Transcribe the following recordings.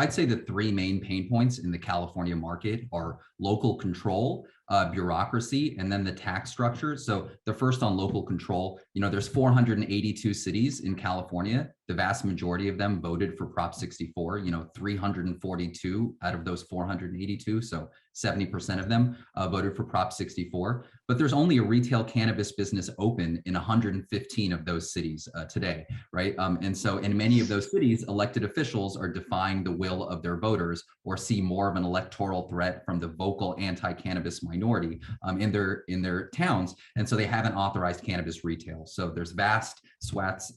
I'd say the three main pain points in the California market are local control, bureaucracy, and then the tax structure. So the first on local control, there's 482 cities in California. The vast majority of them voted for Prop 64, 342 out of those 482. So 70% of them voted for Prop 64. But there's only a retail cannabis business open in 115 of those cities today, right? And so in many of those cities, elected officials are defying the will of their voters or see more of an electoral threat from the vocal anti-cannabis minority in their towns. And so they haven't authorized cannabis retail. So there's vast swaths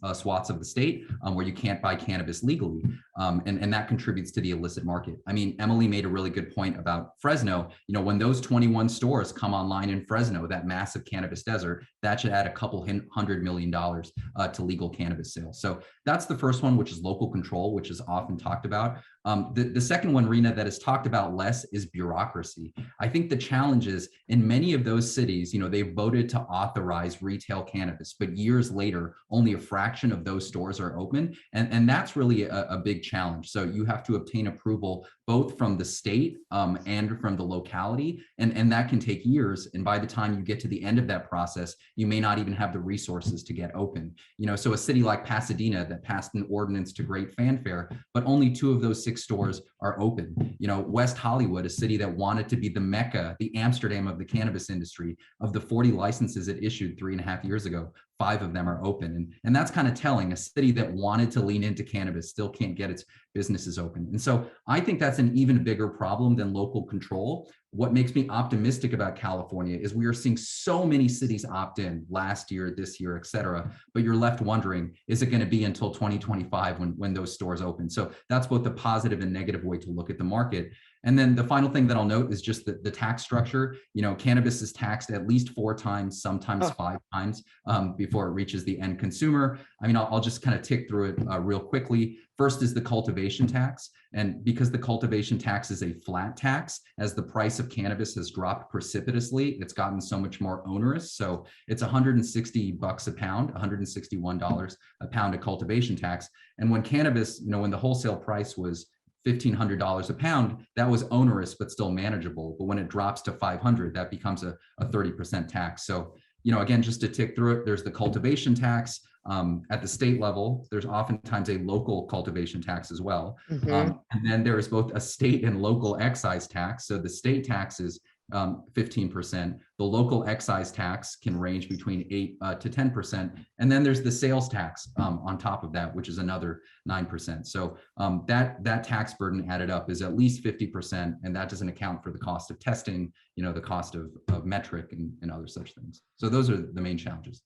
of the state where you can't buy cannabis legally. And that contributes to the illicit market. I mean, Emily made a really good point about Fresno. When those 21 stores come online in Fresno, that massive cannabis desert, that should add a couple $100 million to legal cannabis sales. So that's the first one, which is local control, which is often talked about. The second one, Rena, that is talked about less is bureaucracy. I think the challenge is in many of those cities, they voted to authorize retail cannabis, but years later, only a fraction of those stores are open. And that's really a big challenge. So you have to obtain approval both from the state and from the locality. And that can take years. And by the time you get to the end of that process, you may not even have the resources to get open. So a city like Pasadena that passed an ordinance to great fanfare, but only 2 of those 6 stores are open. West Hollywood, a city that wanted to be the Mecca, the Amsterdam of the cannabis industry, of the 40 licenses it issued 3.5 years ago, 5 of them are open. And that's kind of telling. A city that wanted to lean into cannabis still can't get its businesses open. And so I think that's an even bigger problem than local control. What makes me optimistic about California is we are seeing so many cities opt in last year, this year, et cetera, but you're left wondering, is it going to be until 2025 when those stores open? So that's both the positive and negative way to look at the market. And then the final thing that I'll note is just the tax structure. Cannabis is taxed at least 4 times, sometimes 5 times before it reaches the end consumer. I mean, I'll just kind of tick through it real quickly. First is the cultivation tax. And because the cultivation tax is a flat tax, as the price of cannabis has dropped precipitously, it's gotten so much more onerous. So it's $160 a pound, $161 a pound of cultivation tax. And when cannabis, when the wholesale price was $1,500 a pound, that was onerous, but still manageable. But when it drops to $500, that becomes a 30% tax. So, again, just to tick through it, there's the cultivation tax. At the state level, there's oftentimes a local cultivation tax as well. And then there is both a state and local excise tax. So the state tax is 15%. The local excise tax can range between 8 to 10%. And then there's the sales tax on top of that, which is another 9%. So that tax burden added up is at least 50%. And that doesn't account for the cost of testing, the cost of metric and other such things. So those are the main challenges.